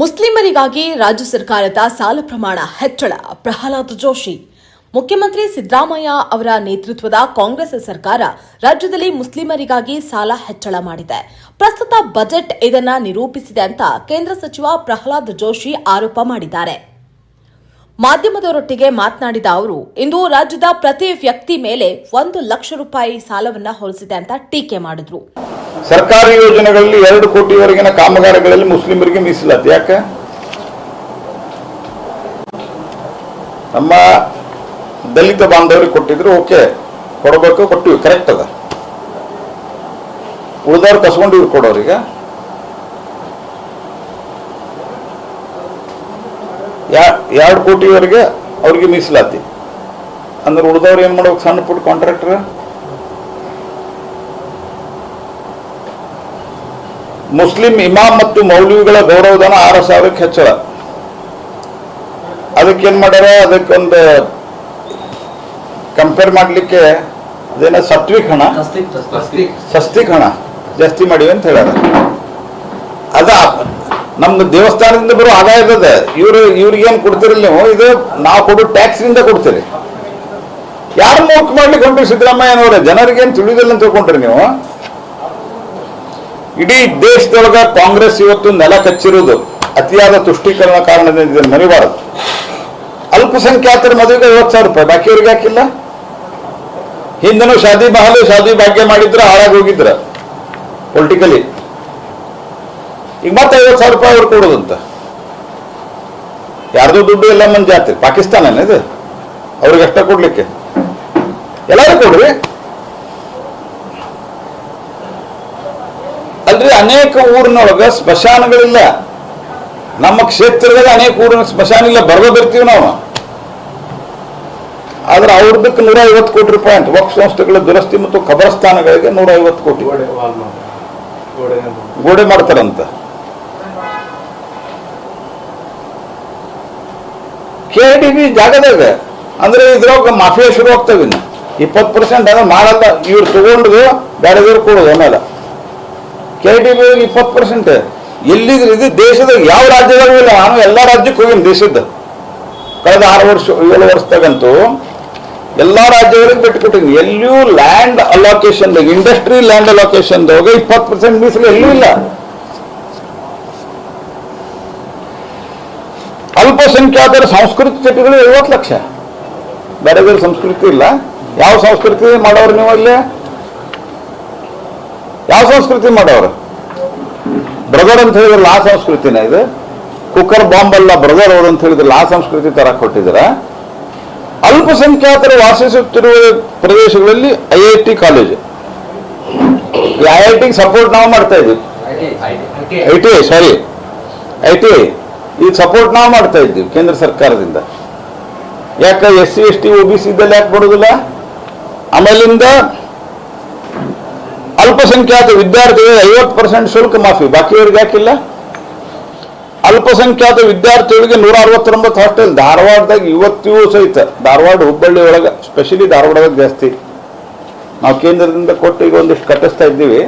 ಮುಸ್ಲಿಮರಿಗಾಗಿ ರಾಜ್ಯ ಸರ್ಕಾರದ ಸಾಲ ಪ್ರಮಾಣ ಹೆಚ್ಚಳ. ಪ್ರಹ್ಲಾದ್ ಜೋಶಿ. ಮುಖ್ಯಮಂತ್ರಿ ಸಿದ್ದರಾಮಯ್ಯ ಅವರ ನೇತೃತ್ವದ ಕಾಂಗ್ರೆಸ್ ಸರ್ಕಾರ ರಾಜ್ಯದಲ್ಲಿ ಮುಸ್ಲಿಮರಿಗಾಗಿ ಸಾಲ ಹೆಚ್ಚಳ ಮಾಡಿದೆ. ಪ್ರಸ್ತುತ ಬಜೆಟ್ ಇದನ್ನು ನಿರೂಪಿಸಿದೆ ಅಂತ ಕೇಂದ್ರ ಸಚಿವ ಪ್ರಹ್ಲಾದ್ ಜೋಶಿ ಆರೋಪ ಮಾಡಿದ್ದಾರೆ. ಮಾಧ್ಯಮದವರೊಟ್ಟಿಗೆ ಮಾತನಾಡಿದ ಅವರು, ಇಂದು ರಾಜ್ಯದ ಪ್ರತಿ ವ್ಯಕ್ತಿ ಮೇಲೆ 1 ಲಕ್ಷ ರೂಪಾಯಿ ಸಾಲವನ್ನು ಹೊರಿಸಿದೆ ಅಂತ ಟೀಕೆ ಮಾಡಿದ್ರು. ಸರ್ಕಾರಿ ಯೋಜನೆಗಳಲ್ಲಿ 2 ಕೋಟಿವರೆಗಿನ ಕಾಮಗಾರಿಗಳಲ್ಲಿ ಮುಸ್ಲಿಮರಿಗೆ ಮೀಸಲಾತಿ ಯಾಕೆ? ನಮ್ಮ ದಲಿತ ಬಾಂಧವರಿಗೆ ಕೊಟ್ಟಿದ್ರು, ಓಕೆ ಕೊಡಬೇಕು, ಕೊಟ್ಟಿವಿ, ಕರೆಕ್ಟ್ ಅದ. ಉಳಿದವ್ರು ಕಸ್ಕೊಂಡು ಇವ್ರು ಕೊಡೋರಿಗೆ 2 ಕೋಟಿವರೆಗೆ ಅವ್ರಿಗೆ ಮೀಸಲಾತಿ ಅಂದ್ರೆ ಉಳಿದವ್ರು ಏನ್ ಮಾಡ್ಬೇಕು? ಸಣ್ಣ ಪುಟ್ಟ ಕಾಂಟ್ರಾಕ್ಟರ್. ಮುಸ್ಲಿಂ ಇಮಾಮ್ ಮತ್ತು ಮೌಲ್ವಿಗಳ ಗೌರವಧನ 6,000ಕ್ಕೆ ಹೆಚ್ಚಳ. ಅದಕ್ಕೇನ್ ಮಾಡ್ಯಾರ? ಅದಕ್ಕೊಂದು ಕಂಪೇರ್ ಮಾಡ್ಲಿಕ್ಕೆ ಅದೇನ ಸತ್ವಿಕ್ ಹಣ, ಸಸ್ತಿಕ್ ಹಣ ಜಾಸ್ತಿ ಮಾಡಿವಿ ಅಂತ ಹೇಳ್ಯಾರ. ಅದ ನಮ್ದು ದೇವಸ್ಥಾನದಿಂದ ಬರೋ ಆದಾಯದ ಇವ್ರಿಗೇನ್ ಕೊಡ್ತಿರಲ್ಲ ನೀವು, ಇದು ನಾವು ಕೊಡೋ ಟ್ಯಾಕ್ಸ್ ನಿಂದ ಕೊಡ್ತೀರಿ. ಯಾರು ಮೂರ್ಖ ಮಾಡ್ಲಿಕ್ಕೆ ಹೊಂಟ್ರಿ ಸಿದ್ದರಾಮಯ್ಯನವರ? ಜನರಿಗೇನು ತಿಳಿದಿಲ್ಲ ಅಂತ ತಿಳ್ಕೊಂಡ್ರಿ ನೀವು? ಇಡೀ ದೇಶದೊಳಗ ಕಾಂಗ್ರೆಸ್ ಇವತ್ತು ನೆಲ ಕಚ್ಚಿರುವುದು ಅತಿಯಾದ ತುಷ್ಟೀಕರಣ ಕಾರಣದಿಂದ. ಇದನ್ನು ಮರಿಬಾರದು. ಅಲ್ಪಸಂಖ್ಯಾತರ ಮದುವೆಗೆ 50,000 ರೂಪಾಯಿ, ಬಾಕಿಯವ್ರಿಗೆ ಹಾಕಿಲ್ಲ. ಹಿಂದನೂ ಶಾದಿ ಮಹಲ್ ಶಾದಿ ಭಾಗ್ಯ ಮಾಡಿದ್ರ ಹಾಳಾಗಿ ಹೋಗಿದ್ರ ಪೊಲಿಟಿಕಲಿ. ಈಗ ಮತ್ತೆ 50,000 ರೂಪಾಯಿ ಅವ್ರು ಕೊಡೋದಂತ. ಯಾರ್ದು ದುಡ್ಡು ಎಲ್ಲ ಮಂದಿ ಜಾತಿ ಪಾಕಿಸ್ತಾನ ಇದು ಅವ್ರಿಗೆ ಅಷ್ಟ ಕೊಡ್ಲಿಕ್ಕೆ? ಎಲ್ಲರೂ ಕೊಡ್ರಿ ಅಲ್ರಿ. ಅನೇಕ ಊರಿನೊಳಗ ಸ್ಮಶಾನಗಳಿಲ್ಲ. ನಮ್ಮ ಕ್ಷೇತ್ರದಾಗ ಅನೇಕ ಊರಿನ ಸ್ಮಶಾನ ಇಲ್ಲ, ಬರ್ತೀವಿ ನಾವು. ಆದ್ರೆ ಅವ್ರದಕ್ಕೆ 150 ಕೋಟಿ ರೂಪಾಯಿ ಅಂತ ವಕ್ಫ್ ಸಂಸ್ಥೆಗಳ ದುರಸ್ತಿ ಮತ್ತು ಖಬರಸ್ಥಾನಗಳಿಗೆ 150 ಕೋಟಿ ಗೋಡೆ ಮಾಡ್ತಾರಂತ. KIDB ಜಾಗದಾಗ ಅಂದ್ರೆ ಇದ್ರೊಳಗ ಮಾಫಿಯಾ ಶುರು ಆಗ್ತವೆ. 20% ಅಂದ್ರೆ ಮಾಡಲ್ಲ, ಇವ್ರು ತಗೊಂಡು ಬೇರೆದವ್ರು ಕೊಡೋದು. ಆಮೇಲೆ KIDB 20% ಎಲ್ಲಿದ್ರು? ಇದು ದೇಶದಾಗ ಯಾವ ರಾಜ್ಯದಾಗೂ ಇಲ್ಲ. ನಾನು ಎಲ್ಲ ರಾಜ್ಯಕ್ಕೆ ಹೋಗಿನಿ ದೇಶದ. ಕಳೆದ 7 ವರ್ಷದಾಗಂತೂ ಎಲ್ಲಾ ರಾಜ್ಯಗಳಿಗೆ ಬಿಟ್ಟುಕೊಟ್ಟಿನಿ. ಎಲ್ಲಿಯೂ ಲ್ಯಾಂಡ್ ಅಲೋಕೇಶನ್, ಇಂಡಸ್ಟ್ರಿ ಲ್ಯಾಂಡ್ ಅಲೋಕೇಶನ್ದಾಗ 20% ಮೀಸಲು ಎಲ್ಲೂ ಇಲ್ಲ. ಅಲ್ಪಸಂಖ್ಯಾತರ ಸಾಂಸ್ಕೃತಿಕ ಚಟುವಟಿಕೆಗಳು 50 ಲಕ್ಷ. ಬೇರೆ ಸಂಸ್ಕೃತಿ ಇಲ್ಲ. ಯಾವ ಸಂಸ್ಕೃತಿ ಮಾಡೋರು ನೀವು? ಅಲ್ಲಿ ಯಾವ ಸಂಸ್ಕೃತಿ ಮಾಡೋರು? ಬ್ರದರ್ ಅಂತ ಹೇಳಿದ್ರಲ್ಲ, ಆ ಸಂಸ್ಕೃತಿನ ಇದು? ಕುಕ್ಕರ್ ಬಾಂಬ್ ಅಲ್ಲ ಬ್ರದರ್ ಅವ್ರು ಅಂತ ಹೇಳಿದ್ರಲ್ಲ, ಆ ಸಂಸ್ಕೃತಿ ತರ ಕೊಟ್ಟಿದ್ರ. ಅಲ್ಪಸಂಖ್ಯಾತರು ವಾಸಿಸುತ್ತಿರುವ ಪ್ರದೇಶಗಳಲ್ಲಿ IIT ಕಾಲೇಜು, IIT ಸಪೋರ್ಟ್ ನಾವು ಮಾಡ್ತಾ ಇದ್ವಿ. ITI ಈಗ ಸಪೋರ್ಟ್ ನಾವು ಮಾಡ್ತಾ ಇದ್ದೀವಿ ಕೇಂದ್ರ ಸರ್ಕಾರದಿಂದ. ಯಾಕೆ SC ST OBC ಇದ್ದಲ್ಲಿ ಯಾಕೆ ಬರೋದಿಲ್ಲ? ಆಮೇಲಿಂದ ಅಲ್ಪಸಂಖ್ಯಾತ ವಿದ್ಯಾರ್ಥಿಗಳಿಗೆ 50% ಶುಲ್ಕ ಮಾಫಿ, ಬಾಕಿಯವರಿಗೆ ಯಾಕಿಲ್ಲ? ಅಲ್ಪಸಂಖ್ಯಾತ ವಿದ್ಯಾರ್ಥಿಗಳಿಗೆ 169 ಹಾಸ್ಟೆಲ್ ಧಾರವಾಡದಾಗ ಇವತ್ತಿಗೂ ಸಹಿತ. ಧಾರವಾಡ ಹುಬ್ಬಳ್ಳಿ ಒಳಗ, ಸ್ಪೆಷಲಿ ಧಾರವಾಡದಾಗ ಜಾಸ್ತಿ. ನಾವು ಕೇಂದ್ರದಿಂದ ಕೊಟ್ಟು ಈಗ ಒಂದಿಷ್ಟು ಕಟ್ಟಿಸ್ತಾ ಇದ್ದೀವಿ.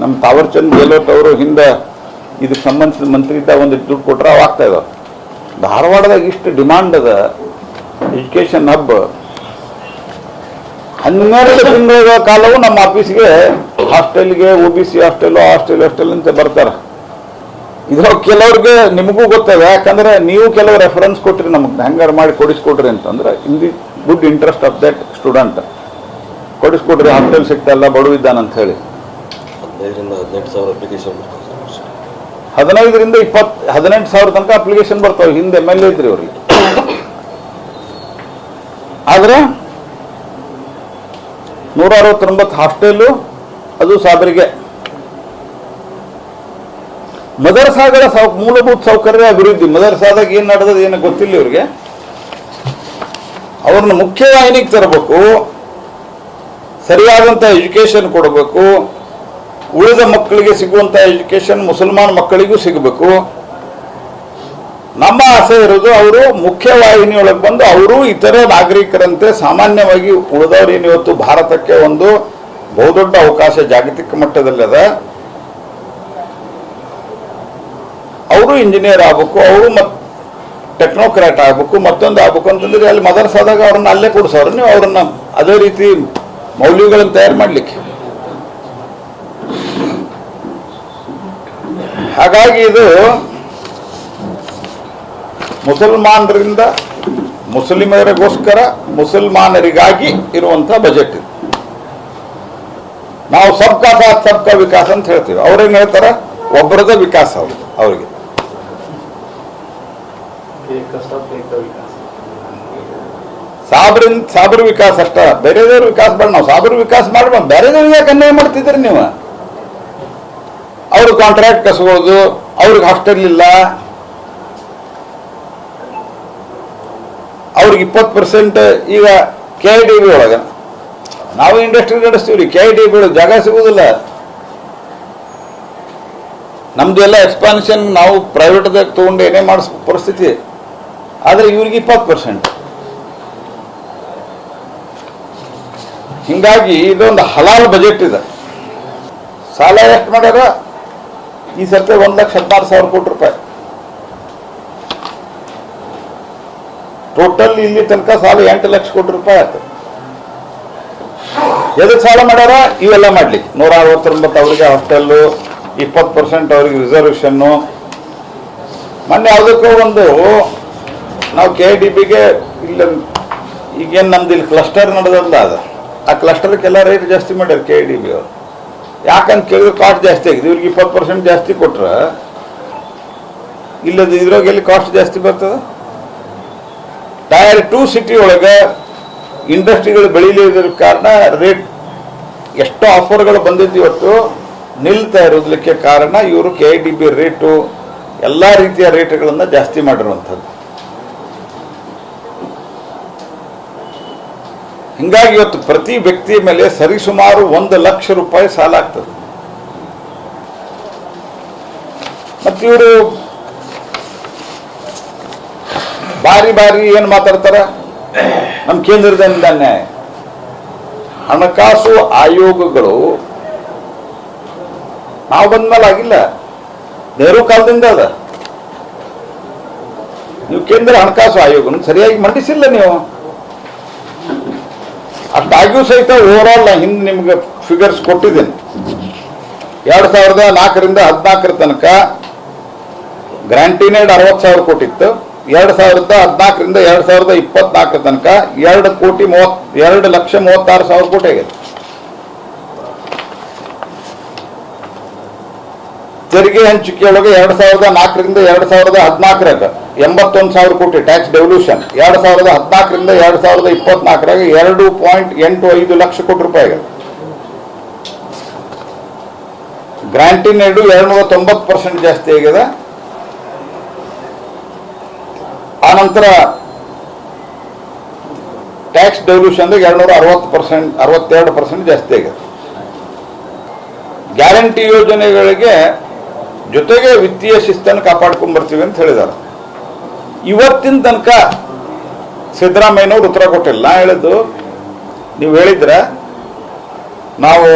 ನಮ್ಮ ತಾವರ್ಚಂದ್ ಗೆಹ್ಲೋಟ್ ಅವರು ಹಿಂದೆ ಇದಕ್ಕೆ ಸಂಬಂಧಿಸಿದ ಮಂತ್ರಿ ಇದ್ದಾಗ ಒಂದಿಷ್ಟು ದುಡ್ಡು ಕೊಟ್ರೆ ಅವು ಆಗ್ತಾ ಇದಾವೆ. ಧಾರವಾಡದಾಗ ಇಷ್ಟು ಡಿಮಾಂಡ್ ಅದ ಎಜುಕೇಶನ್ ಹಬ್. 12 ತಿಂಗಳ ಕಾಲವು ನಮ್ಮ ಆಫೀಸ್ಗೆ ಹಾಸ್ಟೆಲ್ಗೆ OBC ಹಾಸ್ಟೆಲ್ ಅಂತ ಬರ್ತಾರೆ. ಇದ್ರೊಳಗೆ ಕೆಲವ್ರಿಗೆ ನಿಮಗೂ ಗೊತ್ತದ, ಯಾಕಂದ್ರೆ ನೀವು ಕೆಲವು ರೆಫರೆನ್ಸ್ ಕೊಟ್ರಿ ನಮಗೆ, ಹೆಂಗಾರ ಮಾಡಿ ಕೊಡಿಸ್ಕೊಡ್ರಿ ಅಂತಂದ್ರೆ in the good interest of that student ಕೊಡಿಸ್ಕೊಡ್ರಿ. ಹಾಸ್ಟೆಲ್ ಸಿಗ್ತಲ್ಲ, ಬಡವಿದ್ದಾನಂತ ಹೇಳಿ 15ರಿಂದ 18,000 ತನಕ ಅಪ್ಲಿಕೇಶನ್ ಬರ್ತಾವೆ. ಹಿಂದೆ MLA ಇದ್ರಿ ಅವ್ರಿಗೆ. ಆದ್ರೆ 169 ಹಾಸ್ಟೆಲು, ಅದು ಸಾಬರಿಗೆ. ಮದರ್ಸಾಗಳ ಮೂಲಭೂತ ಸೌಕರ್ಯ ಅಭಿವೃದ್ಧಿ. ಮದರ್ಸಾದಾಗ ಏನ್ ನಡೆದದ ಏನು ಗೊತ್ತಿಲ್ಲ ಇವ್ರಿಗೆ. ಅವ್ರನ್ನ ಮುಖ್ಯವಾಹಿನಿಗೆ ತರಬೇಕು, ಸರಿಯಾದಂತ ಎಜುಕೇಶನ್ ಕೊಡಬೇಕು. ಉಳಿದ ಮಕ್ಕಳಿಗೆ ಸಿಗುವಂತ ಎಜುಕೇಶನ್ ಮುಸಲ್ಮಾನ್ ಮಕ್ಕಳಿಗೂ ಸಿಗಬೇಕು. ನಮ್ಮ ಆಸೆ ಇರೋದು ಅವರು ಮುಖ್ಯವಾಹಿನಿಯೊಳಗೆ ಬಂದು ಅವರು ಇತರ ನಾಗರಿಕರಂತೆ ಸಾಮಾನ್ಯವಾಗಿ ಉಳಿದವರೇನು ಇವತ್ತು ಭಾರತಕ್ಕೆ ಒಂದು ಬಹುದೊಡ್ಡ ಅವಕಾಶ ಜಾಗತಿಕ ಮಟ್ಟದಲ್ಲಿ ಅದ. ಅವರು ಇಂಜಿನಿಯರ್ ಆಗ್ಬೇಕು, ಅವರು ಟೆಕ್ನೋಕ್ರಾಟ್ ಆಗ್ಬೇಕು, ಮತ್ತೊಂದು ಆಗ್ಬೇಕು ಅಂತಂದ್ರೆ ಅಲ್ಲಿ ಮದರ್ಸಾದಾಗ ಅವ್ರನ್ನ ಅಲ್ಲೇ ಕೊಡಿಸೋರು ನೀವು ಅವ್ರನ್ನ ಅದೇ ರೀತಿ ಮೌಲ್ಯಗಳನ್ನು ತಯಾರು ಮಾಡಲಿಕ್ಕೆ. ಹಾಗಾಗಿ ಇದು ಮುಸಲ್ಮಾನರಿಂದ ಮುಸ್ಲಿಮರಿಗೋಸ್ಕರ ಮುಸಲ್ಮಾನರಿಗಾಗಿ ಇರುವಂತ ಬಜೆಟ್ ಇದು. ನಾವು ಸಬ್ಕಾ ಸಾಥ್ ಸಬ್ಕಾ ವಿಕಾಸ್ ಅಂತ ಹೇಳ್ತೀವಿ. ಅವ್ರೇನ್ ಹೇಳ್ತಾರ, ಒಬ್ಬರದ ವಿಕಾಸ ಅವ್ರಿಗೆ. ಸಾಬ್ರ ವಿಕಾಸ ಅಷ್ಟ, ಬೇರೆದವ್ರ ವಿಕಾಸ ಬೇಡ. ನಾವು ಸಾಬ್ರ ವಿಕಾಸ ಮಾಡ್ಬೋದು, ಬೇರೆದವ್ರಿಗೆ ಯಾಕೆ ಅನ್ಯಾಯ ಮಾಡ್ತಿದ್ರಿ ನೀವು? ಅವ್ರು ಕಾಂಟ್ರಾಕ್ಟ್ ಕಸ್ಕೊಳ್ಳೋದು, ಅವ್ರಿಗೆ ಹಾಸ್ಟೆಲ್ ಇಲ್ಲ, ಅವ್ರಿಗೆ 20% ಈಗ KIDB ಒಳಗ ನಾವು ಇಂಡಸ್ಟ್ರಿ ನಡೆಸ್ತೀವ್ರಿ, KIDB ಜಾಗ ಸಿಗುವುದಿಲ್ಲ. ನಮ್ದು ಎಲ್ಲ ಎಕ್ಸ್ಪಾನ್ಷನ್ ನಾವು ಪ್ರೈವೇಟ್ದಾಗ ತಗೊಂಡು ಏನೇ ಮಾಡಿಸ್ ಪರಿಸ್ಥಿತಿ, ಆದರೆ ಇವ್ರಿಗೆ 20%. ಹಿಂಗಾಗಿ ಇದೊಂದು ಹಲಾಲ್ ಬಜೆಟ್ ಇದೆ. ಸಾಲ ಎಷ್ಟು ಮಾಡ್ಯಾರ ಈ ಸರ್ತಿ? 1,16,000 ಕೋಟಿ ರೂಪಾಯಿ ಟೋಟಲ್. ಇಲ್ಲಿ ತನಕ ಸಾಲ 8 ಲಕ್ಷ ಕೋಟಿ ರೂಪಾಯಿ ಆಯ್ತು. ಎದಕ್ಕೆ ಸಾಲ ಮಾಡ್ಯಾರ? ಇವೆಲ್ಲ ಮಾಡ್ಲಿಕ್ಕೆ 169 ಅವರಿಗೆ ಹಾಸ್ಟೆಲ್ಲು, 20% ಅವ್ರಿಗೆ ರಿಸರ್ವೇಷನ್ನು. ಮೊನ್ನೆ ಯಾವುದಕ್ಕೂ ಒಂದು ನಾವು KIDBಗೆ ಇಲ್ಲ, ಈಗೇನು ನಮ್ದು ಇಲ್ಲಿ ಕ್ಲಸ್ಟರ್ ನಡೆದಲ್ಲ, ಅದು ಆ ಕ್ಲಸ್ಟರ್ಗೆಲ್ಲ ರೇಟ್ ಜಾಸ್ತಿ ಮಾಡ್ಯಾರ KIDB ಅವರು. ಯಾಕಂತ ಕೇಳಿದ್ರೆ ಕಾಸ್ಟ್ ಜಾಸ್ತಿ ಆಗಿದೆ. ಇವ್ರಿಗೆ 20% ಜಾಸ್ತಿ ಕೊಟ್ರ ಇಲ್ಲದ ಇದ್ರಾಗ ಎಲ್ಲಿ ಕಾಸ್ಟ್ ಜಾಸ್ತಿ ಬರ್ತದೆ? Tier 2 ಸಿಟಿ ಒಳಗೆ ಇಂಡಸ್ಟ್ರಿಗಳು ಬೆಳೀಲಿದ್ರ ಕಾರಣ ರೇಟ್ ಎಷ್ಟೋ ಆಫರ್ಗಳು ಬಂದಿದ್ದು ಇವತ್ತು ನಿಲ್ತಾ ಇರೋದಕ್ಕೆ ಕಾರಣ ಇವರು KIDB ರೇಟು ಎಲ್ಲ ರೀತಿಯ ರೇಟ್ಗಳನ್ನು ಜಾಸ್ತಿ ಮಾಡಿರುವಂಥದ್ದು. ಹಿಂಗಾಗಿ ಇವತ್ತು ಪ್ರತಿ ವ್ಯಕ್ತಿಯ ಮೇಲೆ ಸರಿಸುಮಾರು 1 ಲಕ್ಷ ರೂಪಾಯಿ ಸಾಲ ಆಗ್ತದೆ. ಮತ್ತು ಇವರು ಬಾರಿ ಏನು ಮಾತಾಡ್ತಾರ, ನಮ್ಮ ಕೇಂದ್ರದಿಂದ ನ್ಯಾಯ. ಹಣಕಾಸು ಆಯೋಗಗಳು ನಾವು ಬಂದ್ಮೇಲೆ ಆಗಿಲ್ಲ, ನೆಹರು ಕಾಲದಿಂದ ಅದ. ನೀವು ಕೇಂದ್ರ ಹಣಕಾಸು ಆಯೋಗನ ಸರಿಯಾಗಿ ಮಂಡಿಸಿಲ್ಲ. ನೀವು ಅಷ್ಟಾಗಿಯೂ ಸಹಿತ ಓವರ್ ಆಲ್ ಹಿಂದೆ ನಿಮ್ಗೆ ಫಿಗರ್ಸ್ ಕೊಟ್ಟಿದ್ದೇನೆ. 2004ರಿಂದ 2014 ತನಕ ಗ್ರಾಂಟಿನೇಡ್ 60,000 ಕೋಟಿ ಇತ್ತು. 2014ರಿಂದ 2024 ತನಕ 2,36,000 ಕೋಟಿ ಆಗಿದೆ. ತೆರಿಗೆ ಹಂಚಿಕೆಯೊಳಗೆ 2004ರಿಂದ 2014 81,000 ಕೋಟಿ ಟ್ಯಾಕ್ಸ್ ಡೆವಲ್ಯೂಷನ್. 2014ರಿಂದ 2024 2.85 ಲಕ್ಷ ಕೋಟಿ ರೂಪಾಯಿ ಆಗಿದೆ. ಗ್ರಾಂಟಿನೇಡು 290% ಜಾಸ್ತಿ ಆಗಿದೆ. ಆನಂತರ ಟ್ಯಾಕ್ಸ್ ಡೆವಲ್ಯೂಷನ್ 262% ಜಾಸ್ತಿ ಆಗಿದೆ. ಗ್ಯಾರಂಟಿ ಯೋಜನೆಗಳಿಗೆ ಜೊತೆಗೆ ವಿತ್ತೀಯ ಶಿಸ್ತನ್ನು ಕಾಪಾಡ್ಕೊಂಡ್ ಬರ್ತೀವಿ ಅಂತ ಹೇಳಿದ್ದಾರೆ. ಇವತ್ತಿನ ತನಕ ಸಿದ್ದರಾಮಯ್ಯನವರು ಉತ್ತರ ಕೊಟ್ಟಿಲ್ಲ. ನಾ ಹೇಳಿದ್ದು, ನೀವು ಹೇಳಿದ್ರ ನಾವು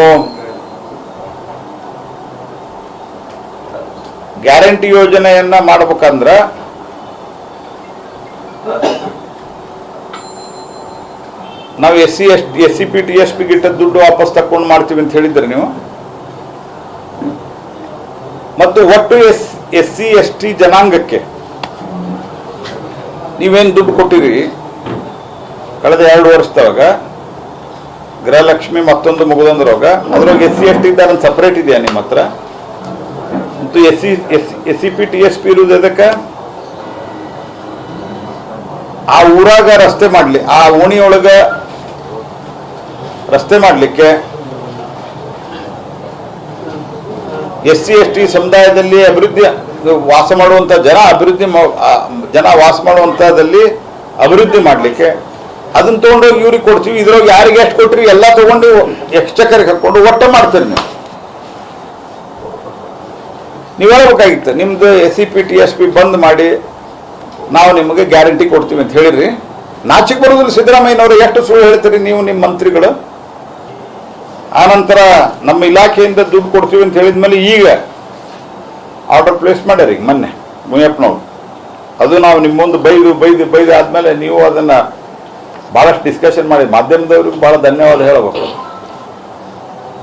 ಗ್ಯಾರಂಟಿ ಯೋಜನೆಯನ್ನ ಮಾಡ್ಬೇಕಂದ್ರ ನಾವು SCP TSP ಗಿಟ್ಟ ದುಡ್ಡು ವಾಪಸ್ ತಕೊಂಡು ಮಾಡ್ತೀವಿ ಅಂತ ಹೇಳಿದ್ರಿ ನೀವು. ಮತ್ತು ಒಟ್ಟು SC ST ಜನಾಂಗಕ್ಕೆ ನೀವೇನು ದುಡ್ಡು ಕೊಟ್ಟಿರಿ ಕಳೆದ 2 ವರ್ಷದವಾಗ, ಗೃಹಲಕ್ಷ್ಮಿ ಮತ್ತೊಂದು ಮುಗಿದೊಂದ್ರವಾಗ, ಅದ್ರೊಳಗೆ SC ST ಇದ್ದಾರೆ ಸಪ್ರೇಟ್ ಇದೆಯಾ ನಿಮ್ಮ ಹತ್ರ? ಮತ್ತು SCP TSP ಇರುವುದು ಅದಕ್ಕೆ ಆ ಊರಾಗ ರಸ್ತೆ ಮಾಡ್ಲಿ, ಆ ಓಣಿಯೊಳಗ ರಸ್ತೆ ಮಾಡಲಿಕ್ಕೆ SC ST ಸಮುದಾಯದಲ್ಲಿ ಅಭಿವೃದ್ಧಿ ವಾಸ ಮಾಡುವಂತ ಜನ ವಾಸ ಮಾಡುವಂತದಲ್ಲಿ ಅಭಿವೃದ್ಧಿ ಮಾಡಲಿಕ್ಕೆ ಅದನ್ನ ತಗೊಂಡೋಗಿ ಇವ್ರಿಗೆ ಕೊಡ್ತೀವಿ. ಇದ್ರೊಳಗೆ ಯಾರಿಗೆ ಎಷ್ಟು ಕೊಟ್ರಿ ಎಲ್ಲ ತಗೊಂಡು ಎಕ್ಸ್ಚಕರ್ಗೆ ಹಾಕೊಂಡು ಒಟ್ಟೆ ಮಾಡ್ತೀರಿ. ನೀವು ಹೇಳ್ಬೇಕಾಗಿತ್ತು, ನಿಮ್ದು SCP TSP ಬಂದ್ ಮಾಡಿ ನಾವು ನಿಮಗೆ ಗ್ಯಾರಂಟಿ ಕೊಡ್ತೀವಿ ಅಂತ ಹೇಳಿರಿ. ನಾಚಿಕ್ ಬರೋದಿಲ್ಲ ಸಿದ್ದರಾಮಯ್ಯನವರು. ಎಷ್ಟು ಸುಳ್ಳು ಹೇಳ್ತೀರಿ ನೀವು, ನಿಮ್ಮ ಮಂತ್ರಿಗಳು. ಆನಂತರ ನಮ್ಮ ಇಲಾಖೆಯಿಂದ ದುಡ್ಡು ಕೊಡ್ತೀವಿ ಅಂತ ಹೇಳಿದ್ಮೇಲೆ ಈಗ ಆರ್ಡರ್ ಪ್ಲೇಸ್ ಮಾಡ್ಯಾರ. ಈಗ ಮೊನ್ನೆ ಮುನಿಯಪ್ಪನವ್ರು. ಅದು ನಾವು ನಿಮ್ಮ ಮುಂದೆ ಬೈದು ಆದಮೇಲೆ ನೀವು ಅದನ್ನು ಭಾಳಷ್ಟು ಡಿಸ್ಕಷನ್ ಮಾಡಿ ಮಾಧ್ಯಮದವ್ರಿಗೆ ಭಾಳ ಧನ್ಯವಾದ ಹೇಳಬೇಕು.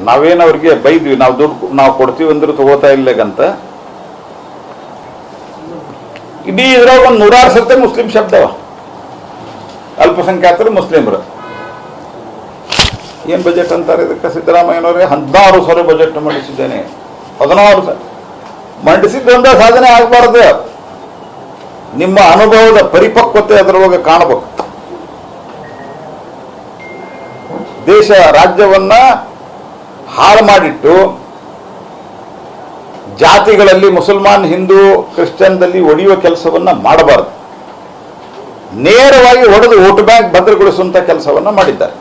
ನಾವೇನು ಅವ್ರಿಗೆ ಬೈದ್ವಿ, ನಾವು ದುಡ್ಡು ನಾವು ಕೊಡ್ತೀವಿ ಅಂದ್ರೆ ತಗೋತಾ ಇಲ್ಲಗಂತ. ಇಡೀ ಇದ್ರಾಗ ಒಂದು 106 ಸರ್ತಿ ಮುಸ್ಲಿಂ ಶಬ್ದವ, ಅಲ್ಪಸಂಖ್ಯಾತರು ಮುಸ್ಲಿಮರು. ಏನು ಬಜೆಟ್ ಅಂತಾರೆ ಇದಕ್ಕೆ? ಸಿದ್ದರಾಮಯ್ಯನವರೇ 16,000 ಬಜೆಟ್ ಮಂಡಿಸಿದ್ದೇನೆ. 16,000 ಮಂಡಿಸಿದ್ದಂತ ಸಾಧನೆ ಆಗಬಾರ್ದು. ನಿಮ್ಮ ಅನುಭವದ ಪರಿಪಕ್ವತೆ ಅದರೊಳಗೆ ಕಾಣಬೇಕು. ದೇಶ ರಾಜ್ಯವನ್ನ ಹಾಳು ಮಾಡಿಟ್ಟು ಜಾತಿಗಳಲ್ಲಿ ಮುಸಲ್ಮಾನ್, ಹಿಂದೂ, ಕ್ರಿಶ್ಚಿಯನ್ದಲ್ಲಿ ಒಡೆಯುವ ಕೆಲಸವನ್ನ ಮಾಡಬಾರದು. ನೇರವಾಗಿ ಹೊಡೆದು ವೋಟ್ ಬ್ಯಾಂಕ್ ಭದ್ರಗೊಳಿಸುವಂತ ಕೆಲಸವನ್ನ ಮಾಡಿದ್ದಾರೆ.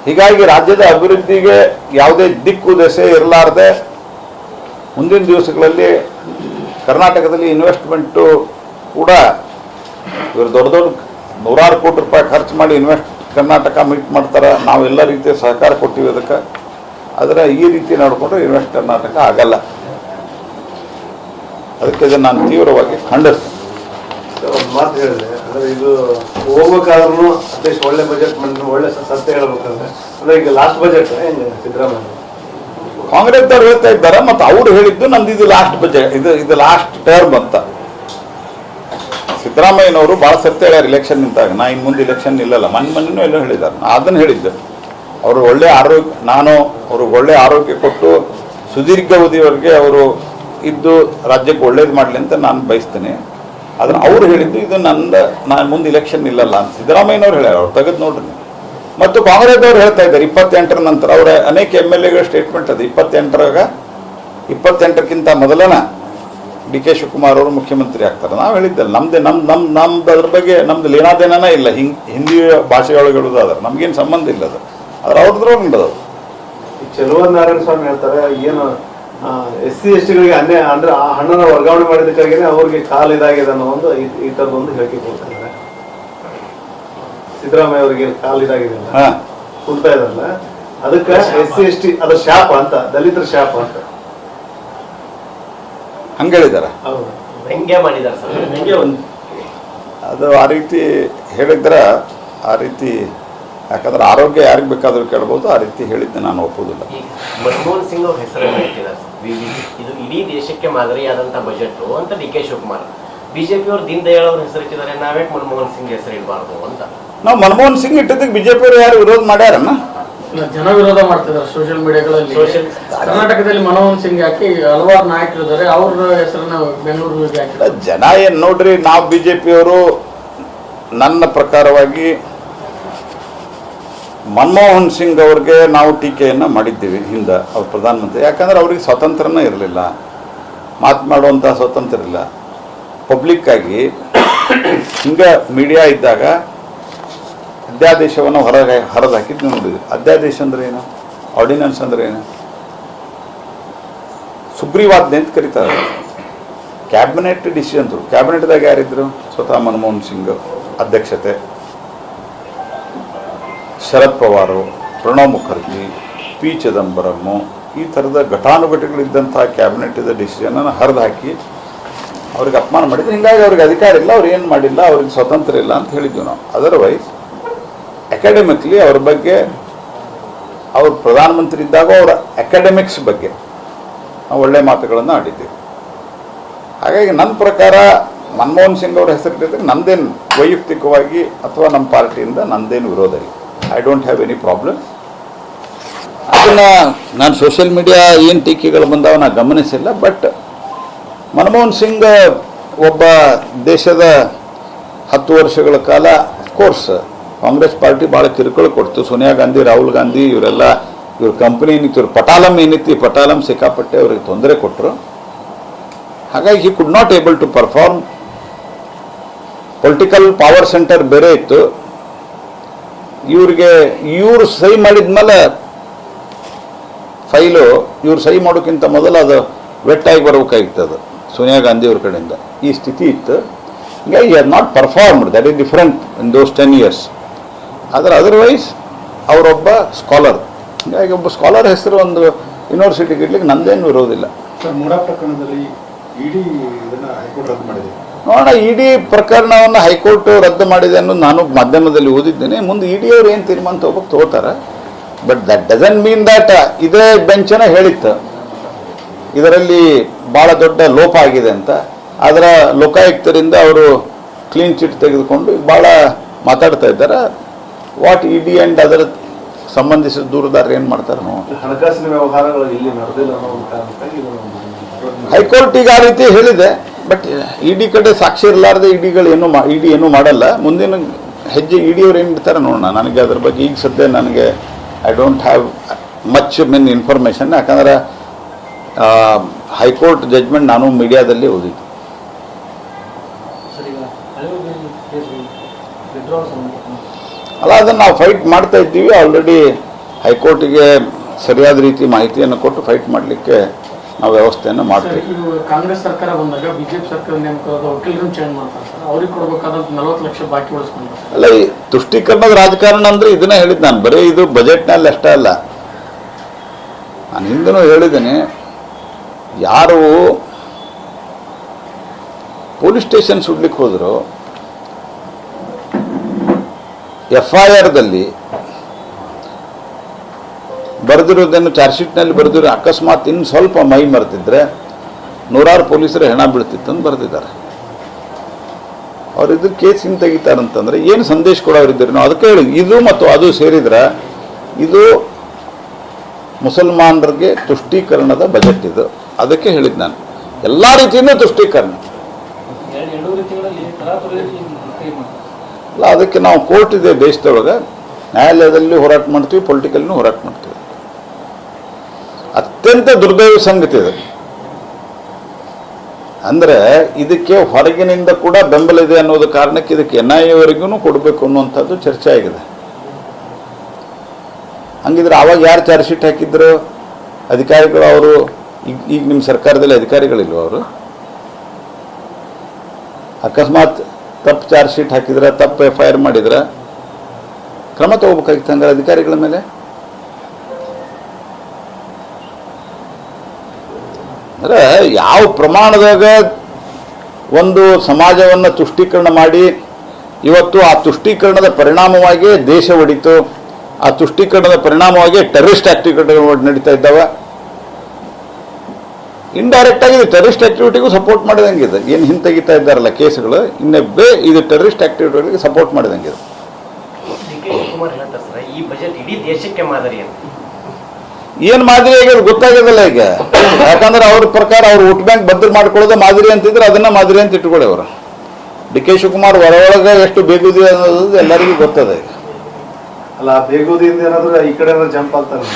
ಹೀಗಾಗಿ ರಾಜ್ಯದ ಅಭಿವೃದ್ಧಿಗೆ ಯಾವುದೇ ದಿಕ್ಕು ದೆಸೆ ಇರಲಾರದೆ ಮುಂದಿನ ದಿವಸಗಳಲ್ಲಿ ಕರ್ನಾಟಕದಲ್ಲಿ ಇನ್ವೆಸ್ಟ್ಮೆಂಟು ಕೂಡ ಇವರು ದೊಡ್ಡ 100 ಕೋಟಿ ರೂಪಾಯಿ ಖರ್ಚು ಮಾಡಿ ಕರ್ನಾಟಕ ಮೀಟ್ ಮಾಡ್ತಾರೆ. ನಾವು ಎಲ್ಲ ರೀತಿಯ ಸಹಕಾರ ಕೊಟ್ಟಿವಿ ಅದಕ್ಕೆ. ಆದರೆ ಈ ರೀತಿ ನೋಡಿಕೊಂಡ್ರೆ ಇನ್ವೆಸ್ಟ್ ಕರ್ನಾಟಕ ಆಗಲ್ಲ. ಅದಕ್ಕೆ ಇದನ್ನು ನಾನು ತೀವ್ರವಾಗಿ ಖಂಡಿಸ್ತೇನೆ. ಒಂದು ಮಾತು ಹೇಳಿದ್ರೆ ಅಂದ್ರೆ ಇದು ಹೋಗ್ಬೇಕಾದ್ರೂ ಅಟ್ಲೀಸ್ಟ್ ಒಳ್ಳೆ ಬಜೆಟ್ ಒಳ್ಳೆ ಸತ್ಯ ಹೇಳ್ಬೇಕಂದ್ರೆ ಅಂದ್ರೆ ಈಗ ಲಾಸ್ಟ್ ಬಜೆಟ್ ಹೆಂಗೆ ಸಿದ್ದರಾಮಯ್ಯ ಕಾಂಗ್ರೆಸ್ದವ್ರು ಹೇಳ್ತಾ ಇದ್ದಾರೆ, ಮತ್ತು ಅವ್ರು ಹೇಳಿದ್ದು ನಂದು ಇದು ಲಾಸ್ಟ್ ಬಜೆಟ್, ಇದು ಲಾಸ್ಟ್ ಟರ್ಮ್ ಅಂತ. ಸಿದ್ದರಾಮಯ್ಯನವರು ಭಾಳ ಸತ್ಯ ಹೇಳ್ಯಾರ ಎಲೆಕ್ಷನ್ ನಿಂತಾಗ. ನಾ ಇನ್ನು ಮುಂದೆ ಎಲೆಕ್ಷನ್ ನಿಲ್ಲಲ್ಲ, ಮೊನ್ನೆನೂ ಎಲ್ಲ ಹೇಳಿದ್ದಾರೆ. ನಾ ಅದನ್ನು ಹೇಳಿದ್ದೆ. ಅವರು ಒಳ್ಳೆ ಆರೋಗ್ಯ, ನಾನು ಅವ್ರಿಗೆ ಒಳ್ಳೆ ಆರೋಗ್ಯ ಕೊಟ್ಟು ಸುದೀರ್ಘ ಅವಧಿಯವರೆಗೆ ಅವರು ಇದ್ದು ರಾಜ್ಯಕ್ಕೆ ಒಳ್ಳೇದು ಮಾಡಲಿ ಅಂತ ನಾನು ಬಯಸ್ತೇನೆ. ಆದರೆ ಅವ್ರು ಹೇಳಿದ್ದು ಇದು ನಾನು ಮುಂದೆ ಎಲೆಕ್ಷನ್ ನಿಲ್ಲಲ್ಲ ಅಂತ ಸಿದ್ದರಾಮಯ್ಯನವ್ರು ಹೇಳ್ಯಾರ. ಅವ್ರು ತೆಗೆದು ನೋಡ್ರಿ. ಮತ್ತು ಕಾಂಗ್ರೆಸ್ದವ್ರು ಹೇಳ್ತಾ ಇದ್ದಾರೆ 28ರ ನಂತರ ಅವರ ಅನೇಕ MLAಗಳ ಸ್ಟೇಟ್ಮೆಂಟ್ ಅದು. 28ಕ್ಕಿಂತ ಮೊದಲನ ಡಿ ಕೆ ಶಿವಕುಮಾರ್ ಅವರು ಮುಖ್ಯಮಂತ್ರಿ ಆಗ್ತಾರೆ. ನಾವು ಹೇಳಿದ್ದಲ್ಲ, ನಮ್ದು ಅದ್ರ ಬಗ್ಗೆ ನಮ್ದು ಲೇನಾದೇನೇ ಇಲ್ಲ. ಹಿಂದಿ ಭಾಷೆಯೊಳಗೆ ಹೇಳೋದಾದ್ರೆ ನಮ್ಗೇನು ಸಂಬಂಧ ಇಲ್ಲ ಅದು. ಆದ್ರೆ ಅವ್ರದ್ರೊಳಗೆ ಉಂಟದು. ಚೆಲುವ ನಾರಾಯಣ ಸ್ವಾಮಿ ಹೇಳ್ತಾರೆ ಏನು SC STಗಳಿಗೆ ಅಂದ್ರೆ ಆ ಹಣನ ವರ್ಗಾವಣೆ ಮಾಡಿದ್ದಕ್ಕಾಗಿ ಅವ್ರಿಗೆ ಕಾಲು ಇದಾಗಿದೆ ಅನ್ನೋ ಒಂದು ಈ ಥರದೊಂದು ಹೇಳಿಕೆ ಕೊಡ್ತಾರೆ. ಸಿದ್ದರಾಮಯ್ಯ ಅವರಿಗೆ ಕಾಲು ಇದಾಗಿದೆ ಕೊಡ್ತಾ ಇದಾರಲ್ಲ, ಅದಕ್ಕೆ SC ST ಅದ ಶಾಪ ಅಂತ, ದಲಿತರ ಶಾಪ ಅಂತ ಹಂಗೆ ಹೇಳಿದಾರ. ವ್ಯಂಗ್ಯ ಮಾಡಿದಾರೆ ಸರ್. ಅದು ಆ ರೀತಿ ಹೇಳಿದ್ರೆ ಆ ರೀತಿ, ಯಾಕಂದ್ರೆ ಆರೋಗ್ಯ ಯಾರಿಗೆ ಬೇಕಾದ್ರೂ ಕೇಳ್ಬೋದು. ಆ ರೀತಿ ಹೇಳಿದ್ದೆ ನಾನು ಒಪ್ಪುವುದಿಲ್ಲ. ಮನಮೋಹನ್ ಸಿಂಗ್ ಅವ್ರ ಹೆಸರನ್ನು ಇಟ್ಟಿದ್ದಾರೆ. ಇದು ಇಡೀ ದೇಶಕ್ಕೆ ಮಾದರಿಯಾದಂತ ಬಜೆಟ್ ಅಂತ ಡಿ ಕೆ ಶಿವಕುಮಾರ್. ಬಿಜೆಪಿ ಅವರು ದೀನ್ ದಯಾಳ್ ಅವ್ರ ಹೆಸರು ಇಟ್ಟಿದ್ದಾರೆ, ನಾವೇ ಮನಮೋಹನ್ ಸಿಂಗ್ ಹೆಸರು ಇಡಬಾರ್ದು ಅಂತ. ನಾವು ಮನಮೋಹನ್ ಸಿಂಗ್ ಇಟ್ಟಿದ್ದಕ್ಕೆ ಬಿಜೆಪಿ ಅವರು ಯಾರು ವಿರೋಧ ಮಾಡ್ಯಾರನ್ನ? ಜನ ವಿರೋಧ ಮಾಡ್ತಿದ್ದಾರೆ ಸೋಷಿಯಲ್ ಮೀಡಿಯಾಗಳಲ್ಲಿ. ಕರ್ನಾಟಕದಲ್ಲಿ ಮನಮೋಹನ್ ಸಿಂಗ್ ಹಾಕಿ ಹಲವಾರು ನಾಯಕರು ಇದ್ದಾರೆ, ಅವ್ರ ಹೆಸರನ್ನ ಬೆಂಗಳೂರಿಗೆ ಹಾಕಿದ್ದಾರೆ. ಜನ ಏನ್ ನೋಡ್ರಿ, ನಾವು ಬಿಜೆಪಿಯವರು ನನ್ನ ಪ್ರಕಾರವಾಗಿ ಮನಮೋಹನ್ ಸಿಂಗ್ ಅವ್ರಿಗೆ ನಾವು ಟೀಕೆಯನ್ನು ಮಾಡಿದ್ದೀವಿ ಹಿಂದೆ, ಅವ್ರ ಪ್ರಧಾನಮಂತ್ರಿ. ಯಾಕಂದ್ರೆ ಅವ್ರಿಗೆ ಸ್ವಾತಂತ್ರ್ಯನೇ ಇರಲಿಲ್ಲ, ಮಾತನಾಡುವಂಥ ಸ್ವಾತಂತ್ರ್ಯ ಇಲ್ಲ. ಪಬ್ಲಿಕ್ಕಾಗಿ ಹಿಂಗೆ ಮೀಡಿಯಾ ಇದ್ದಾಗ ಅಧ್ಯಾದೇಶವನ್ನು ಹರಿದು ಹಾಕಿದ್ದು ನೋಡಿದ್ವಿ. ಅಧ್ಯಾದೇಶ ಅಂದ್ರೆ ಏನು, ಆರ್ಡಿನೆನ್ಸ್ ಅಂದ್ರೆ ಏನು? ಸುಗ್ರೀವಾಜ್ಞೆ ಅಂತ ಕರೀತಾರೆ. Cabinet decision. ಕ್ಯಾಬಿನೆಟ್ದಾಗ ಯಾರಿದ್ರು? ಸ್ವತಃ ಮನಮೋಹನ್ ಸಿಂಗ್ ಅಧ್ಯಕ್ಷತೆ, ಶರದ್ ಪವಾರು, ಪ್ರಣವ್ ಮುಖರ್ಜಿ, ಪಿ ಚಿದಂಬರಂ, ಈ ಥರದ ಘಟಾನುಘಟಿಗಳಿದ್ದಂಥ ಕ್ಯಾಬಿನೆಟ್ ಡಿಸಿಷನನ್ನು ಹರಿದು ಹಾಕಿ ಅವ್ರಿಗೆ ಅಪಮಾನ ಮಾಡಿದ್ರು. ಹೀಗಾಗಿ ಅವ್ರಿಗೆ ಅಧಿಕಾರ ಇಲ್ಲ, ಅವ್ರು ಏನು ಮಾಡಿಲ್ಲ, ಅವ್ರಿಗೆ ಸ್ವಾತಂತ್ರ್ಯ ಇಲ್ಲ ಅಂತ ಹೇಳಿದ್ವಿ ನಾವು. ಅದರ್ವೈಸ್ ಅಕಾಡೆಮಿಕ್ಲಿ ಅವ್ರ ಬಗ್ಗೆ, ಅವ್ರು ಪ್ರಧಾನಮಂತ್ರಿ ಇದ್ದಾಗ ಅವರ ಅಕಾಡೆಮಿಕ್ಸ್ ಬಗ್ಗೆ ನಾವು ಒಳ್ಳೆ ಮಾತುಗಳನ್ನು ಆಡಿದ್ದೀವಿ. ಹಾಗಾಗಿ ನನ್ನ ಪ್ರಕಾರ ಮನಮೋಹನ್ ಸಿಂಗ್ ಅವ್ರ ಹೆಸರಿಟ್ಟಿದ್ದಕ್ಕೆ ನಂದೇನು ವೈಯಕ್ತಿಕವಾಗಿ ಅಥವಾ ನಮ್ಮ ಪಾರ್ಟಿಯಿಂದ ನಂದೇನು ವಿರೋಧ ಇಲ್ಲ. I don't have any problem. ಅದನ್ನು ನಾನು ಸೋಷಿಯಲ್ ಮೀಡಿಯಾ ಏನು ಟೀಕೆಗಳು ಬಂದಾವ ನಾನು ಗಮನಿಸಿಲ್ಲ. ಬಟ್ ಮನಮೋಹನ್ ಸಿಂಗ್ ಒಬ್ಬ ದೇಶದ 10 ವರ್ಷಗಳ ಕಾಲ ಅಫ್ಕೋರ್ಸ್ ಕಾಂಗ್ರೆಸ್ ಪಾರ್ಟಿ ಭಾಳ ಕಿರುಕುಳ ಕೊಡ್ತು. ಸೋನಿಯಾ ಗಾಂಧಿ, ರಾಹುಲ್ ಗಾಂಧಿ ಇವರೆಲ್ಲ ಇವ್ರ ಕಂಪ್ನಿ ಏನಿತ್ತು, ಇವ್ರ ಪಟಾಲಂ ಏನಿತ್ತು, ಈ ಪಟಾಲಂ ಸಿಕ್ಕಾಪಟ್ಟೆ ಅವ್ರಿಗೆ ತೊಂದರೆ ಕೊಟ್ಟರು. ಹಾಗಾಗಿ he could not able to perform. Political power centre ಬೇರೆ ಇತ್ತು. ಇವರು ಸಹಿ ಮಾಡಿದ್ಮೇಲೆ ಫೈಲು ಇವ್ರು ಸಹಿ ಮಾಡೋಕ್ಕಿಂತ ಮೊದಲು ಅದು ವೆಟ್ಟಾಗಿ ಬರಬೇಕಾಗಿತ್ತು. ಅದು ಸೋನಿಯಾ ಗಾಂಧಿ ಅವ್ರ ಕಡೆಯಿಂದ ಈ ಸ್ಥಿತಿ ಇತ್ತು. ಹೀಗಾಗಿ have not performed. That is different in those 10 years. ಆದರೆ ಅದರ್ವೈಸ್ ಅವರೊಬ್ಬ ಸ್ಕಾಲರ್. ಹೀಗಾಗಿ ಒಬ್ಬ ಸ್ಕಾಲರ್ ಹೆಸರು ಒಂದು ಯೂನಿವರ್ಸಿಟಿಗೆ ಇಡ್ಲಿಕ್ಕೆ ನಂದೇನು ಇರೋದಿಲ್ಲ. ಸರ್ ಮೂಡಾ ಪ್ರಕರಣದಲ್ಲಿ ಇಡಿ ಇದನ್ನ ಹೈಕೋರ್ಟ್ ರದ್ದು ಮಾಡಿದೆ. ನೋಡೋಣ, ಇಡಿ ಪ್ರಕರಣವನ್ನು ಹೈಕೋರ್ಟ್ ರದ್ದು ಮಾಡಿದೆ ಅನ್ನೋದು ನಾನು ಮಾಧ್ಯಮದಲ್ಲಿ ಓದಿದ್ದೇನೆ. ಮುಂದೆ ಇಡಿ ಅವ್ರು ಏನು ತೀರ್ಮಾನ ತಗೋತಾರೆ. But that doesn't mean that ಇದೇ ಬೆಂಚನ ಹೇಳಿತ್ತು ಇದರಲ್ಲಿ ಭಾಳ ದೊಡ್ಡ ಲೋಪ ಆಗಿದೆ ಅಂತ. ಅದರ ಲೋಕಾಯುಕ್ತರಿಂದ ಅವರು ಕ್ಲೀನ್ ಚಿಟ್ ತೆಗೆದುಕೊಂಡು ಭಾಳ ಮಾತಾಡ್ತಾ ಇದ್ದಾರೆ. ವಾಟ್ ಇಡಿ ಆ್ಯಂಡ್ ಅದರ ಸಂಬಂಧಿಸಿದ ದೂರುದಾರರು ಏನು ಮಾಡ್ತಾರೆ ನೋಡಿ. ಹಣಕಾಸಿನ ವ್ಯವಹಾರಗಳು ಇಲ್ಲಿ ನಡೆದಿಲ್ಲ ಅನ್ನೋ ಒಂದು ಕಾರಣಕ್ಕಾಗಿ ಇದನ್ನು ಹೈಕೋರ್ಟ್ ಈಗ ಆ ರೀತಿ ಹೇಳಿದೆ. ಬಟ್ ಇಡಿ ಕಡೆ ಸಾಕ್ಷಿ ಇರಲಾರ್ದೆ ಇಡಿಗಳು ಇಡಿ ಏನೂ ಮಾಡಲ್ಲ. ಮುಂದಿನ ಹೆಜ್ಜೆ ಇಡಿ ಅವ್ರು ಏನು ಇಡ್ತಾರೆ ನೋಡೋಣ. ನನಗೆ ಅದ್ರ ಬಗ್ಗೆ ಈಗ ಸದ್ಯ ನನಗೆ I don't have much information. ಯಾಕಂದ್ರೆ ಹೈಕೋರ್ಟ್ ಜಡ್ಜ್ಮೆಂಟ್ ನಾನು ಮೀಡಿಯಾದಲ್ಲಿ ಓದಿದ್ದು. ಅಲ್ಲ, ಅದನ್ನು ನಾವು ಫೈಟ್ ಮಾಡ್ತಾ ಇದ್ದೀವಿ. ಆಲ್ರೆಡಿ ಹೈಕೋರ್ಟಿಗೆ ಸರಿಯಾದ ರೀತಿ ಮಾಹಿತಿಯನ್ನು ಕೊಟ್ಟು ಫೈಟ್ ಮಾಡಲಿಕ್ಕೆ ನಾವು ವ್ಯವಸ್ಥೆಯನ್ನು ಮಾಡ್ತೀವಿ. ಕಾಂಗ್ರೆಸ್ ಸರ್ಕಾರ ಬಂದಾಗ ಬಿಜೆಪಿ ಸರ್ಕಾರ ನೇಮಕವಾದ ವಕೀಲರನ್ನು ಚೇಂಜ್ ಮಾಡ್ತಾರೆ ಸರ್. ಅವ್ರಿಗೆ ಕೊಡಬೇಕಾದಂತ 40 ಲಕ್ಷ ಬಾಕಿ ಉಳಿಸ್ಕೊಂಡ್ರು. ಅಲ್ಲ, ಈ ತುಷ್ಟೀಕರಣದ ರಾಜಕಾರಣ ಅಂದರೆ ಇದನ್ನೇ ಹೇಳಿದ್ದು ನಾನು. ಬರೀ ಇದು ಬಜೆಟ್ನಲ್ಲಿ ಅಷ್ಟೇ ಅಲ್ಲ, ನಾನು ಹಿಂದೂ ಹೇಳಿದ್ದೇನೆ. ಯಾರು ಪೊಲೀಸ್ ಸ್ಟೇಷನ್ ಸುಡ್ಲಿಕ್ಕೆ ಹೋದ್ರು FIRದಲ್ಲಿ ಬರೆದಿರೋದನ್ನು ಚಾರ್ಜ್ ಶೀಟ್ನಲ್ಲಿ ಬರೆದಿರೋ ಅಕಸ್ಮಾತ್ ಇನ್ನು ಸ್ವಲ್ಪ ಮೈ ಮರೆತಿದ್ರೆ ನೂರಾರು ಪೊಲೀಸರು ಹೆಣ ಬೀಳ್ತಿತ್ತು ಅಂತ ಬರೆದಿದ್ದಾರೆ. ಅವ್ರು ಕೇಸ್ ಹಿಂಗೆ ತೆಗಿತಾರಂತಂದ್ರೆ ಏನು ಸಂದೇಶ ಕೊಡೋರಿದ್ದೀರಿ ನಾವು. ಅದಕ್ಕೆ ಹೇಳಿ, ಇದು ಮತ್ತು ಅದು ಸೇರಿದ್ರೆ ಇದು ಮುಸಲ್ಮಾನರಿಗೆ ತುಷ್ಟೀಕರಣದ ಬಜೆಟ್ ಇದು. ಅದಕ್ಕೆ ಹೇಳಿದ್ದು ನಾನು, ಎಲ್ಲ ರೀತಿಯಿಂದ ತುಷ್ಟೀಕರಣ ಅಲ್ಲ. ಅದಕ್ಕೆ ನಾವು ಕೋರ್ಟ್ ಇದೆ ದೇಶದೊಳಗೆ, ನ್ಯಾಯಾಲಯದಲ್ಲಿ ಹೋರಾಟ ಮಾಡ್ತೀವಿ, ಪೊಲಿಟಿಕಲ್ನೂ ಹೋರಾಟ ಮಾಡ್ತೀವಿ. ಅತ್ಯಂತ ದುರ್ದೈವ ಸಂಗತಿ ಇದೆ. ಅಂದರೆ ಇದಕ್ಕೆ ಹೊರಗಿನಿಂದ ಕೂಡ ಬೆಂಬಲ ಇದೆ ಅನ್ನೋದು ಕಾರಣಕ್ಕೆ ಇದಕ್ಕೆ NIA ವರೆಗೂ ಕೊಡಬೇಕು ಅನ್ನುವಂಥದ್ದು ಚರ್ಚೆ ಆಗಿದೆ. ಹಂಗಿದ್ರೆ ಆವಾಗ ಯಾರು ಚಾರ್ಜ್ ಶೀಟ್ ಹಾಕಿದ್ರು? ಅಧಿಕಾರಿಗಳು. ಅವರು ಈಗ ನಿಮ್ಮ ಸರ್ಕಾರದಲ್ಲಿ ಅಧಿಕಾರಿಗಳಿಲ್ವ? ಅವರು ಅಕಸ್ಮಾತ್ ತಪ್ಪು ಚಾರ್ಜ್ ಶೀಟ್ ಹಾಕಿದ್ರೆ, ತಪ್ಪು FIR ಮಾಡಿದ್ರೆ ಕ್ರಮ ತಗೋಬೇಕಾಗಿತ್ತು ಹಂಗಾರೆ ಅಧಿಕಾರಿಗಳ ಮೇಲೆ. ಅಂದರೆ ಯಾವ ಪ್ರಮಾಣದಾಗ ಒಂದು ಸಮಾಜವನ್ನು ತುಷ್ಟೀಕರಣ ಮಾಡಿ ಇವತ್ತು ಆ ತುಷ್ಟೀಕರಣದ ಪರಿಣಾಮವಾಗಿ ದೇಶ ಒಡಿತು, ಆ ತುಷ್ಟೀಕರಣದ ಪರಿಣಾಮವಾಗಿ ಟೆರರಿಸ್ಟ್ ಆಕ್ಟಿವಿಟಿಗಳು ನಡೀತಾ ಇದ್ದಾವೆ. ಇಂಡೈರೆಕ್ಟ್ ಆಗಿ ಟೆರರಿಸ್ಟ್ ಆಕ್ಟಿವಿಟಿಗೂ ಸಪೋರ್ಟ್ ಮಾಡಿದಂಗಿದೆ. ಏನು ಹಿಂತೆಗಿತಾ ಇದ್ದಾರಲ್ಲ ಕೇಸ್ಗಳು, ಇದು ಟೆರರಿಸ್ಟ್ ಆಕ್ಟಿವಿಟಿಗಳಿಗೆ ಸಪೋರ್ಟ್ ಮಾಡಿದಂಗಿದೆ. DK ಶಿವಕುಮಾರ್ ಹೇಳ್ತಾರೆ ಸರ್, ಈ ಬಜೆಟ್ ಇಡೀ ದೇಶಕ್ಕೆ ಮಾದರಿ ಅಂತ. ಏನು ಮಾದರಿ ಆಗ್ಯದ ಗೊತ್ತಾಗ್ಯದಲ್ಲ ಈಗ. ಯಾಕಂದ್ರೆ ಅವ್ರ ಪ್ರಕಾರ ಅವ್ರು ವೋಟ್ ಬ್ಯಾಂಕ್ ಬದಲು ಮಾಡ್ಕೊಳ್ಳೋದು ಮಾದರಿ ಅಂತಿದ್ರೆ ಅದನ್ನ ಮಾದರಿ ಅಂತ ಇಟ್ಕೊಳ್ಳಿ ಅವರು. DK ಶಿವಕುಮಾರ್ ಹೊರೊಳಗೆ ಎಷ್ಟು ಬೇಗುದಿ ಅನ್ನೋದು ಎಲ್ಲರಿಗೂ ಗೊತ್ತದ ಈಗ. ಅಲ್ಲ, ಬೇಗುದಿಯಿಂದ ಏನಾದ್ರೂ ಈ ಕಡೆ ಜಂಪ್ ಆಗ್ತಾರೆ.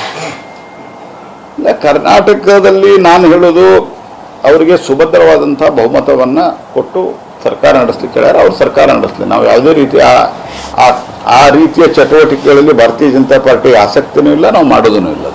ಇಲ್ಲ, ಕರ್ನಾಟಕದಲ್ಲಿ ನಾನು ಹೇಳೋದು ಅವರಿಗೆ ಸುಭದ್ರವಾದಂಥ ಬಹುಮತವನ್ನು ಕೊಟ್ಟು ಸರ್ಕಾರ ನಡೆಸ್ಲಿಕ್ಕೆ ಹೇಳ್ಯಾರ. ಅವ್ರು ಸರ್ಕಾರ ನಡೆಸಲಿ. ನಾವು ಯಾವುದೇ ರೀತಿ ಆ ರೀತಿಯ ಚಟುವಟಿಕೆಗಳಲ್ಲಿ ಭಾರತೀಯ ಜನತಾ ಪಾರ್ಟಿ ಆಸಕ್ತಿನೂ ಇಲ್ಲ, ನಾವು ಮಾಡೋದೂ ಇಲ್ಲ.